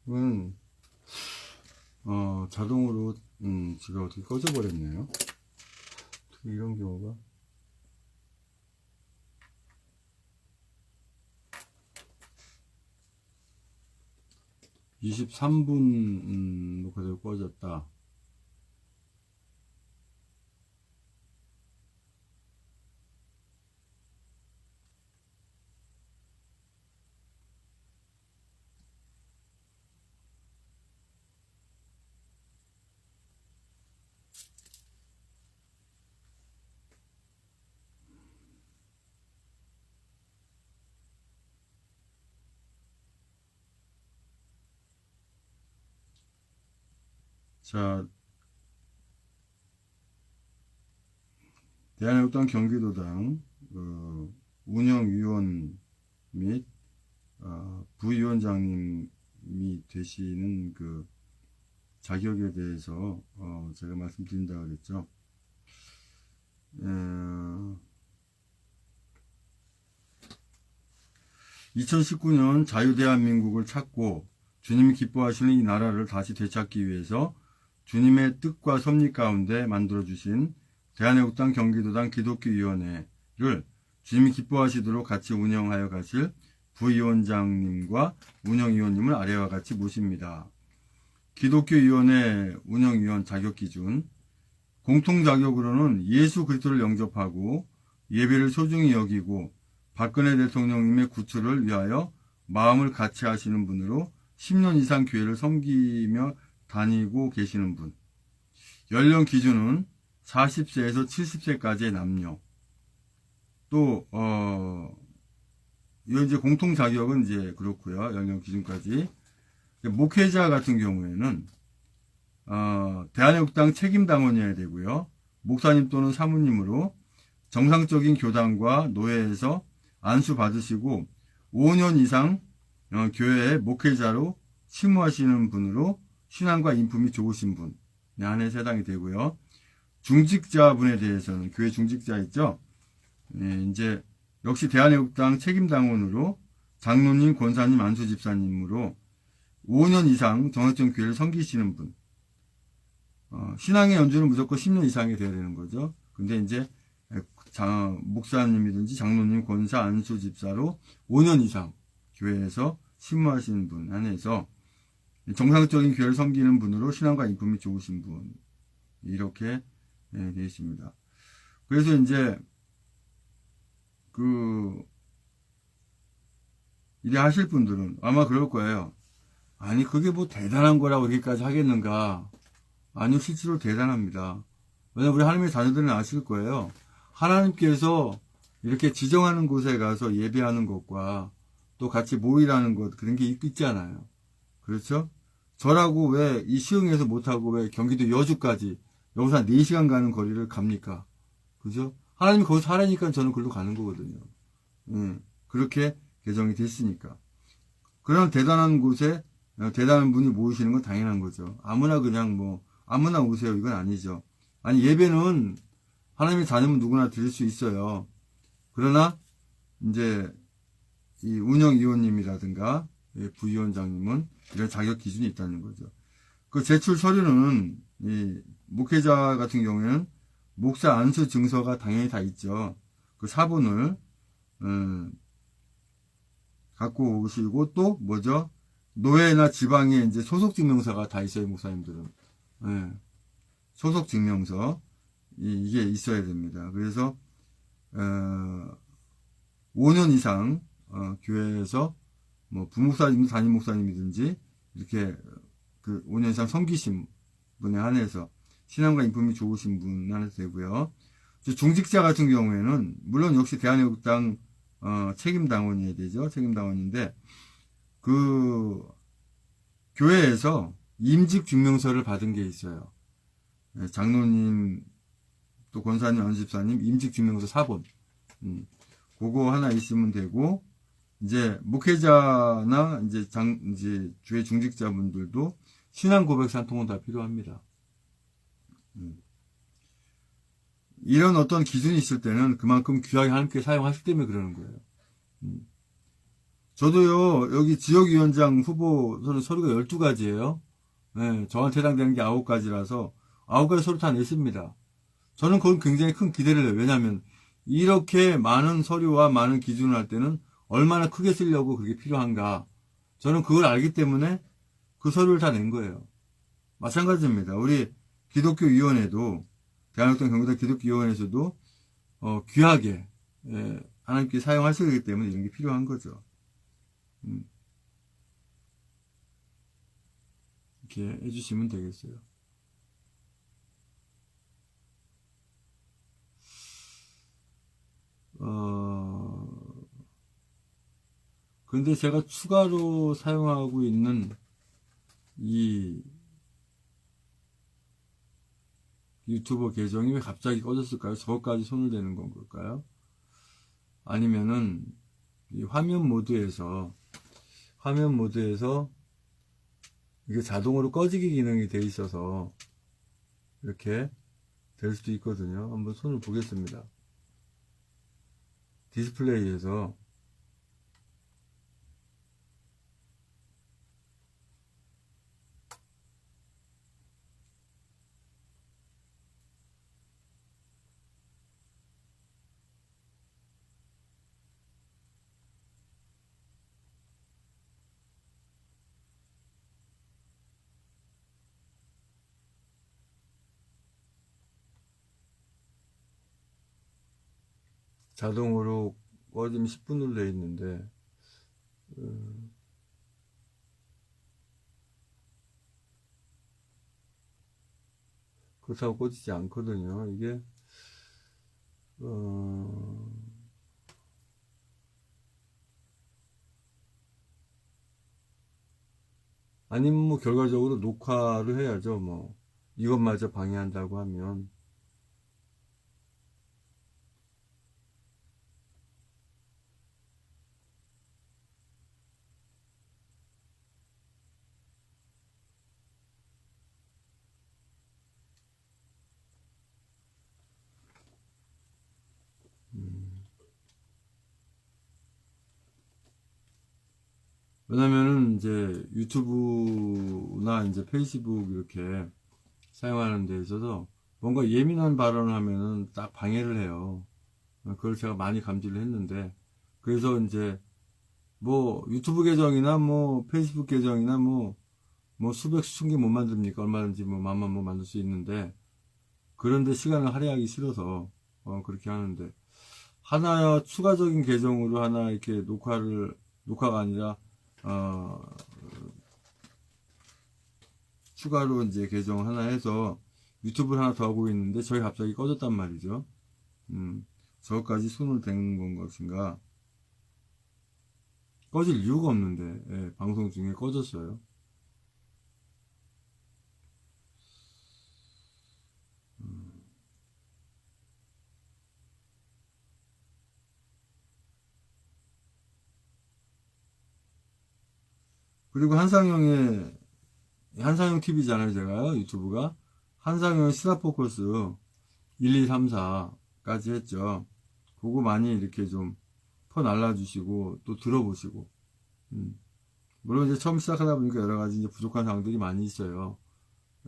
이건, 자동으로, 제가 어떻게 꺼져버렸네요. 어떻게 이런 경우가. 23분, 뭐, 그대로 꺼졌다. 자, 대한애국당 경기도당 운영위원 및 부위원장님이 되시는 그 자격에 대해서 제가 말씀드린다 그랬죠. 2019년 자유대한민국을 찾고 주님이 기뻐하시는 이 나라를 다시 되찾기 위해서 주님의 뜻과 섭리 가운데 만들어주신 대한애국당 경기도당 기독교위원회를 주님이 기뻐하시도록 같이 운영하여 가실 부위원장님과 운영위원님을 아래와 같이 모십니다. 기독교위원회 운영위원 자격기준 공통자격으로는 예수 그리스도를 영접하고 예배를 소중히 여기고 박근혜 대통령님의 구출을 위하여 마음을 같이 하시는 분으로 10년 이상 교회를 섬기며 다니고 계시는 분. 연령 기준은 40세에서 70세까지의 남녀. 또 이제 공통 자격은 이제 그렇고요. 연령 기준까지. 목회자 같은 경우에는 대한애국당 책임당원이어야 되고요. 목사님 또는 사모님으로 정상적인 교단과 노예에서 안수 받으시고 5년 이상 교회의 목회자로 심무하시는 분으로 신앙과 인품이 좋으신 분 안에 해당이 되고요. 중직자분에 대해서는 교회 중직자 있죠. 이제 역시 대한애국당 책임당원으로 장로님, 권사님, 안수집사님으로 5년 이상 정학적 교회를 섬기시는 분. 신앙의 연주는 무조건 10년 이상이 돼야 되는 거죠. 근데 이제 목사님이든지 장로님, 권사, 안수집사로 5년 이상 교회에서 심무하시는 분 안에서 정상적인 교회를 섬기는 분으로 신앙과 인품이 좋으신 분 이렇게 되어 있습니다. 그래서 이제 이래 하실 분들은 아마 그럴 거예요. 아니 그게 뭐 대단한 거라고 이렇게까지 하겠는가. 아니요, 실제로 대단합니다. 왜냐면 우리 하나님의 자녀들은 아실 거예요. 하나님께서 이렇게 지정하는 곳에 가서 예배하는 것과 또 같이 모이라는 것 그런 게 있잖아요. 그렇죠? 저라고 왜 이 시흥에서 못하고 왜 경기도 여주까지 여기서 한 4시간 가는 거리를 갑니까? 그죠? 하나님이 거기서 하라니까 저는 글로 가는 거거든요. 그렇게 개정이 됐으니까. 그런 대단한 곳에 대단한 분이 모이시는 건 당연한 거죠. 아무나 그냥 뭐 아무나 오세요 이건 아니죠. 아니 예배는 하나님의 자녀면 누구나 드릴 수 있어요. 그러나 이제 이 운영위원님이라든가 부위원장님은 이런 자격 기준이 있다는 거죠. 그 제출 서류는 이 목회자 같은 경우에는 목사 안수 증서가 당연히 다 있죠. 그 사본을 갖고 오시고 또 뭐죠? 노예나 지방에 이제 소속 증명서가 다 있어요, 목사님들은. 소속 증명서 이게 있어야 됩니다. 그래서 5년 이상 교회에서 뭐 부목사님, 담임 목사님이든지 이렇게 그 5년 이상 섬기신 분에 한해서 신앙과 인품이 좋으신 분 한해서 되고요. 중직자 같은 경우에는 물론 역시 대한애국당 책임당원이어야 되죠. 책임당원인데 그 교회에서 임직 증명서를 받은 게 있어요. 장로님 또 권사님, 안수집사님 임직 증명서 사본 그거 하나 있으면 되고 이제 목회자나 이제 교회 중직자분들도 신앙 고백서 한 통은 다 필요합니다. 이런 어떤 기준이 있을 때는 그만큼 귀하게 하나님께 사용하시기 때문에 그러는 거예요. 저도요, 여기 지역위원장 후보 서류가 12가지예요. 네, 저한테 해당되는 게 9가지라서 9가지 서류 다 냈습니다. 저는 그건 굉장히 큰 기대를 해요. 왜냐하면 이렇게 많은 서류와 많은 기준을 할 때는 얼마나 크게 쓰려고 그게 필요한가. 저는 그걸 알기 때문에 그 서류를 다 낸 거예요. 마찬가지입니다. 우리 기독교위원회도 대한애국당 경기도 기독교위원회에서도 귀하게 하나님께 사용하셔야 되기 때문에 이런 게 필요한 거죠. 이렇게 해주시면 되겠어요. 근데 제가 추가로 사용하고 있는 이 유튜버 계정이 왜 갑자기 꺼졌을까요? 저것까지 손을 대는 건 걸까요? 아니면은 이 화면 모드에서 이게 자동으로 꺼지기 기능이 돼 있어서 이렇게 될 수도 있거든요. 한번 손을 보겠습니다. 디스플레이에서 자동으로 꺼지면 10분으로 돼 있는데 그렇다고 꺼지지 않거든요. 이게 아니면 뭐 결과적으로 녹화를 해야죠. 뭐 이것마저 방해한다고 하면 왜냐면은 이제 유튜브나 이제 페이스북 이렇게 사용하는 데 있어서 뭔가 예민한 발언을 하면은 딱 방해를 해요. 그걸 제가 많이 감지를 했는데 그래서 이제 뭐 유튜브 계정이나 뭐 페이스북 계정이나 뭐 수백 수천 개 못 만듭니까? 얼마든지 뭐 만만 뭐 만들 수 있는데 그런데 시간을 할애하기 싫어서 그렇게 하는데 하나 추가적인 계정으로 하나 이렇게 녹화가 아니라 추가로 이제 계정 하나 해서 유튜브를 하나 더 하고 있는데 저희 갑자기 꺼졌단 말이죠. 저것까지 손을 대는 건 것인가? 꺼질 이유가 없는데 예, 방송 중에 꺼졌어요. 그리고 한상형 TV잖아요, 제가요, 유튜브가. 한상형 스타포커스 1, 2, 3, 4까지 했죠. 그거 많이 이렇게 좀 퍼날라주시고, 또 들어보시고. 물론 이제 처음 시작하다 보니까 여러 가지 이제 부족한 사항들이 많이 있어요.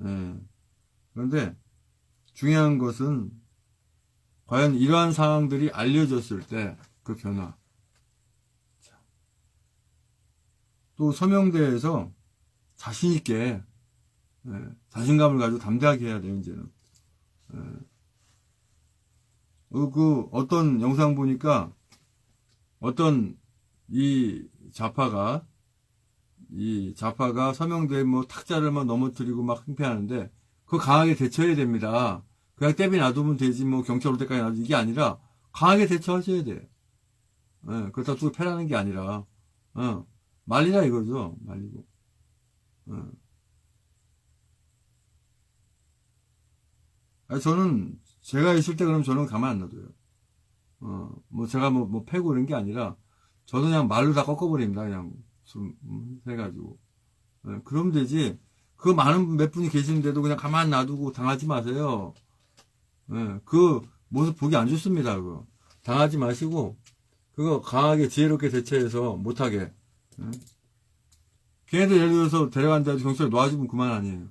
예. 그런데 중요한 것은, 과연 이러한 상황들이 알려졌을 때, 그 변화. 또 서명대에서 자신있게, 자신감을 가지고 담대하게 해야 돼요, 이제는. 어떤 영상 보니까, 어떤 좌파가 서명대 뭐 탁자를 막 넘어뜨리고 막 행패하는데, 그거 강하게 대처해야 됩니다. 그냥 떼비 놔두면 되지, 뭐 경찰 올 때까지 놔두면 이게 아니라, 강하게 대처하셔야 돼. 그렇다고 또 패라는 게 아니라, 말리라 이거죠, 말리고. 저는 제가 있을 때 그러면 저는 가만 안 놔둬요. 뭐 제가 뭐 패고 이런 게 아니라 저도 그냥 말로 다 꺾어버립니다. 그냥 해가지고. 그러면 되지. 그 많은 몇 분이 계시는데도 그냥 가만 놔두고 당하지 마세요. 그 모습 보기 안 좋습니다. 그거. 당하지 마시고 그거 강하게 지혜롭게 대처해서 못하게. 걔네들 예를 들어서 데려간다 해도 경찰에 놔주면 그만 아니에요.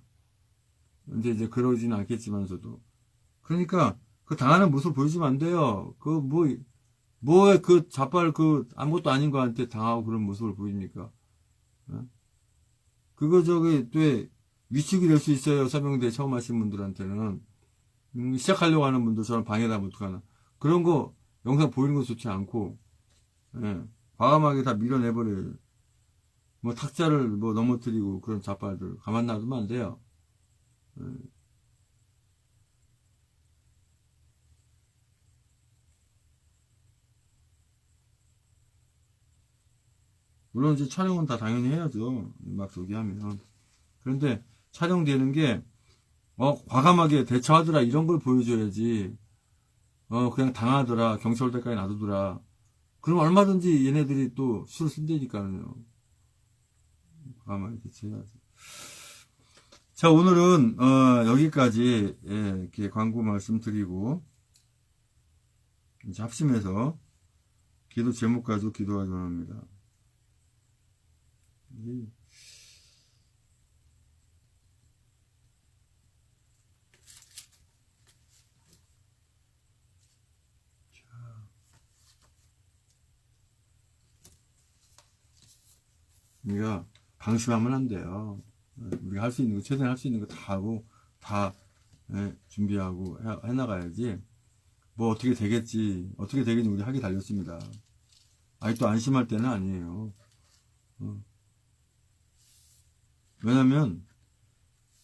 근데 이제 그러지는 않겠지만서도. 그러니까 그 당하는 모습 보여주면 안 돼요. 뭐에 그 자빨 아무것도 아닌 거한테 당하고 그런 모습을 보입니까? 그거 또 위축이 될 수 있어요. 서명대 처음 하신 분들한테는. 시작하려고 하는 분들처럼 방해하면 어떡하나. 그런 거 영상 보이는 거 좋지 않고, 과감하게 다 밀어내버려요. 뭐 탁자를 뭐 넘어뜨리고 그런 자빨들 가만 놔두면 안 돼요. 물론 이제 촬영은 다 당연히 해야죠. 막 저기 하면. 그런데 촬영되는 게 과감하게 대처하더라, 이런 걸 보여줘야지. 그냥 당하더라, 경찰 올 때까지 놔두더라. 그럼 얼마든지 얘네들이 또 술을 쓴다니까요. 과감하게 대처해야지. 자, 오늘은, 여기까지, 이렇게 광고 말씀드리고, 이제 합심해서, 기도 제목 가지고 기도하기 원합니다. 우리가 방심하면 안 돼요. 우리가 할 수 있는 거, 최대한 할 수 있는 거 다 하고, 다, 준비하고 해나가야지. 뭐 어떻게 되겠지, 어떻게 되겠지, 우리 하기 달렸습니다. 아직도 안심할 때는 아니에요. 왜냐면,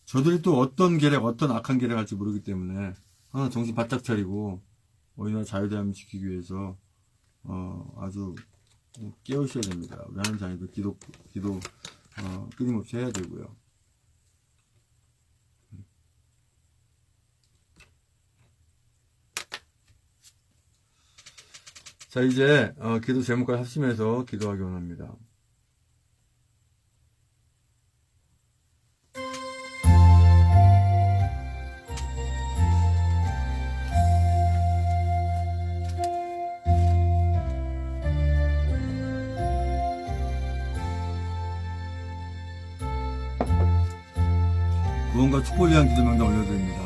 저들이 또 어떤 계략, 어떤 악한 계략 할지 모르기 때문에, 항상 정신 바짝 차리고, 우리나라 자유대한민국 지키기 위해서, 아주, 깨우셔야 됩니다. 우리 하는 자녀들 기도, 끊임없이 해야 되고요. 자, 이제, 기도 제목까지 합심해서 기도하기 원합니다. 구원과 축복을 위한 기도 명단 올려드립니다.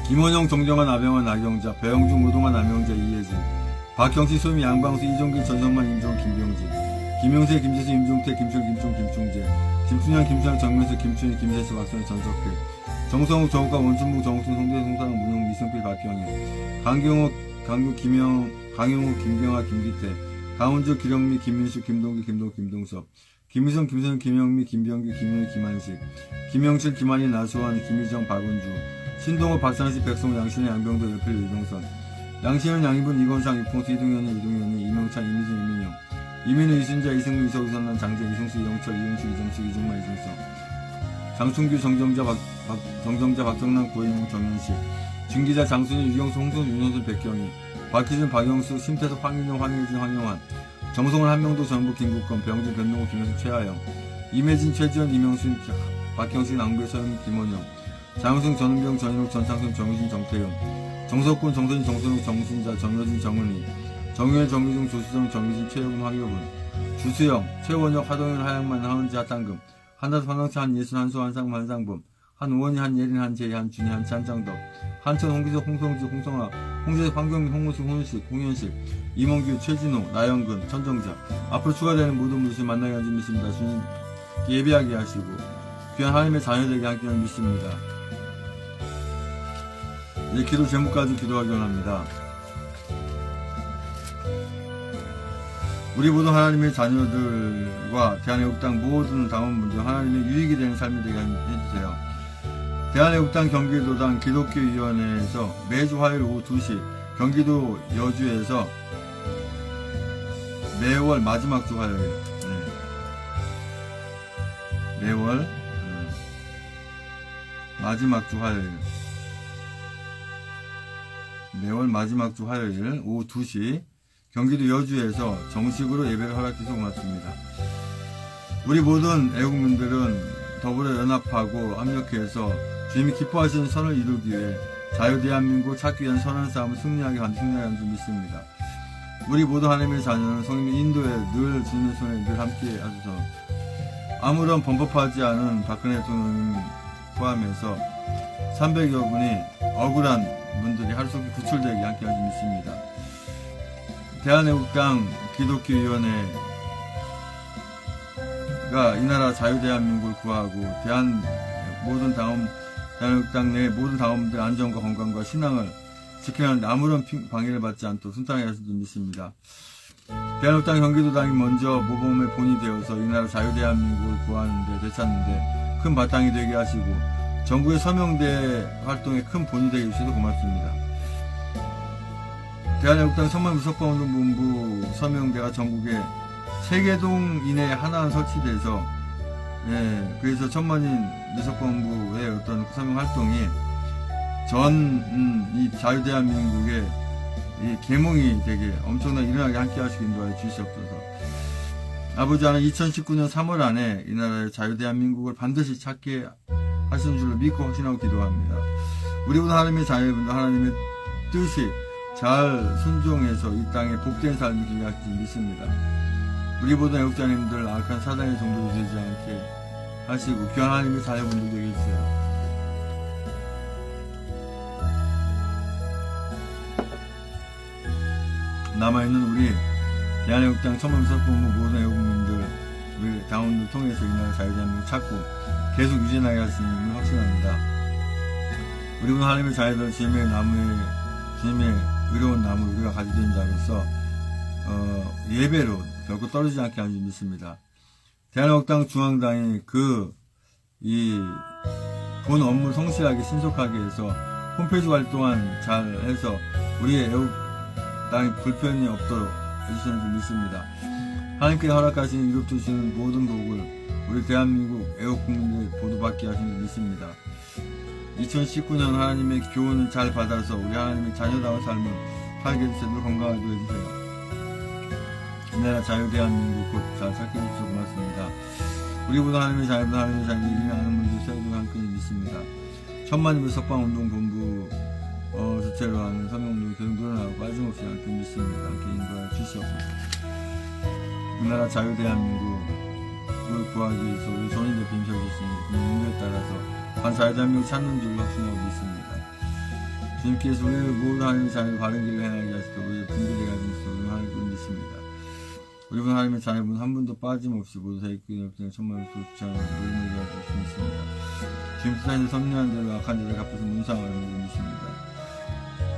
김원영, 정정환, 아병환, 나경자, 배영중, 우동환, 남영자, 이혜진, 박경식, 소미, 양광수, 이종길, 전성만, 임종, 김병진, 김용세, 김재수, 임종태, 김철, 김총, 김충재, 김순영, 김수영, 정면수, 김춘희, 김세수, 박선희, 전석회, 정성욱, 정욱과 원춘묵, 정욱순, 송대, 송사랑, 문용, 미승필, 박경희, 강경욱, 강용욱, 김경아, 김기태, 강훈주, 기령미, 김민수, 김동기, 김동섭, 김희성, 김선, 김영미, 김병규, 김윤희, 김한식, 김영칠, 김한희, 나수환, 김희정, 박은주, 신동호, 박상식, 백성우, 양신혜, 양병도, 여필, 이동선, 양신은, 양희분, 이건상, 이풍수, 이동현이, 이명찬, 이미진, 이민영, 이민우, 이순자, 이승우, 이석, 이선난, 장재, 이승수, 이영철, 이윤수, 이정수, 이중만, 이승성, 장충규, 정정자, 박정남, 고인웅, 정현식, 진기자, 장순희, 유경수, 홍순, 윤현순, 백경희, 박희준, 박영수, 심태석, 황인영, 황혜진, 황영환, 정성훈, 한명도, 전북, 김국건, 병진, 변동호, 김현수, 최하영, 임혜진, 최지원, 이명순, 박경식, 낭배, 서영, 김원영, 장우승, 전은병, 전인욱, 전창순, 정유진, 정태영, 정석군, 정선인, 정선욱, 정순자, 정여진, 정은희, 정유일, 정유중, 조수정, 정유진, 최여군, 황여군, 주수영, 최원혁, 하동현, 하양만, 하은지, 하탄금, 한다수, 한강차, 한예순, 한수, 한상금, 한상범, 한우원이, 한예린, 한재희, 한준희, 한치, 한창덕, 한천, 홍기석, 홍성지, 홍성아, 홍재석, 황경민, 홍무수, 홍윤식, 홍현식, 이몽규, 최진호, 나영근, 천정자, 앞으로 추가되는 모든 분들 만나게 하지 믿습니다. 주님 예비하게 하시고 귀한 하나님의 자녀되게 하기를 믿습니다. 이제 기도 제목까지 기도하기 원합니다. 우리 모든 하나님의 자녀들과 대한애국당 모든 당원분들 하나님의 유익이 되는 삶이 되게 해주세요. 대한애국당 경기도당 기독교위원회에서 매주 화요일 오후 2시 경기도 여주에서 매월 마지막 주 화요일, 매월 마지막 주 화요일, 매월 마지막 주 화요일 오후 2시 경기도 여주에서 정식으로 예배를 허락해서 고맙습니다. 우리 모든 애국민들은 더불어 연합하고 합력해서 주님이 기뻐하시는 선을 이루기 위해 자유대한민국 찾기 위한 선한 싸움을 승리하게 하는 줄 믿습니다. 우리 모두 하나님의 자녀는 성령의 인도에 늘 주님의 손에 늘 함께 하소서. 아무런 범법하지 않은 박근혜 대통령 포함해서 300여 분이 억울한 분들이 하루 속에 구출되게 함께 하지 믿습니다. 대한애국당 기독교위원회가 이 나라 자유대한민국을 구하고 대한애국당 내 모든 당원들 안전과 건강과 신앙을 지키는 아무런 방해를 받지 않도록 순탄하게 하실 줄 믿습니다. 대한애국당 경기도당이 먼저 모범의 본이 되어서 이 나라 자유대한민국을 구하는데 되찾는데 큰 바탕이 되게 하시고 전국의 서명대 활동에 큰 본이 되게 해주셔서 고맙습니다. 대한애국당 천만무석방운동본부 서명대가 전국에 3개 동 이내에 하나 설치돼서 예, 그래서 천만인 미석본부의 어떤 사명 활동이 이 자유대한민국의 이 계몽이 되게 엄청나게 일어나게 함께 하시기 인도하여 주시옵소서. 아버지 하나님 2019년 3월 안에 이 나라의 자유대한민국을 반드시 찾게 하시는 줄로 믿고 확신하고 기도합니다. 우리보다 하나님의 자녀분들 하나님의 뜻이 잘 순종해서 이 땅에 복된 삶을 길게 하실 줄 믿습니다. 우리보다 애국자님들 악한 사단의 종들이 되지 않게 하시고 귀한 하나님의 자녀분들 되게 해주세요. 남아있는 우리 대한애국당 천문석본부 모든 애국민들 우리 당원들 통해서 이 나라 자유대한민국 찾고 계속 유지나게 하시는 확신합니다. 우리는 하나님의 자녀들 주님의 의로운 나무 우리가 가지고 있는 자로서 예배로 결코 떨어지지 않게 하는 줄 믿습니다. 대한애국당 중앙당이 본 업무 성실하게 신속하게 해서 홈페이지 활동안 잘 해서 우리의 애국당이 불편이 없도록 해주시는 줄 믿습니다. 하나님께서 허락하신 이롭게 주시는 모든 복을 우리 대한민국 애국국민들 보도받게 하시는 줄 믿습니다. 2019년 하나님의 교훈을 잘 받아서 우리 하나님의 자녀다운 삶을 살게 해주세요. 건강하게 해주세요. 이 나라 자유대한민국 곧 잘 찾게 해주셔서 고맙습니다. 우리보다 하나님의 자녀들 이름이 아는 분들 세우고 함께 믿습니다. 천만인의 석방운동본부 주체로 하는 성명운동이 계속 늘어나고 빠짐없이 함께 믿습니다. 함께 인도하여 주시옵소서. 이 나라 자유대한민국을 구하기 위해서 우리 전인 대표님 세워주시는 그 인도에 따라서 반자유대한민국 찾는 줄로 확신하고 믿습니다. 주님께서 우리를 모든 하나님의 자녀를 바른 길로 행하게 하시고 우리의 분별하게 하시고 우리 하나님을 믿습니다. 우리분 하나님의 자녀분 한 분도 빠짐없이 모두 다 있기 없으니 천만을 도주하는 모임을 위하여 주십니다. 지금 세상에 섭리한 대로 악한 자를 갚아서 문상을 믿습니다.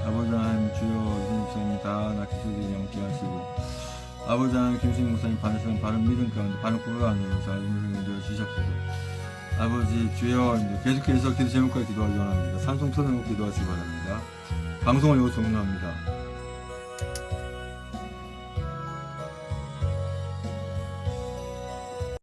아버지 하나님 주여 이승 목사님 다 낳기 소리에 함께 하시고 아버지 하나님 김승희 목사님 바른 믿음 가운데 바른 고백 안으로 자유를 인도해 주셨소서. 아버지 주여 계속해서 기도 제목까지 기도하기 원합니다. 찬송 틀어놓고 기도하시기 바랍니다. 방송을 여기서 종료합니다.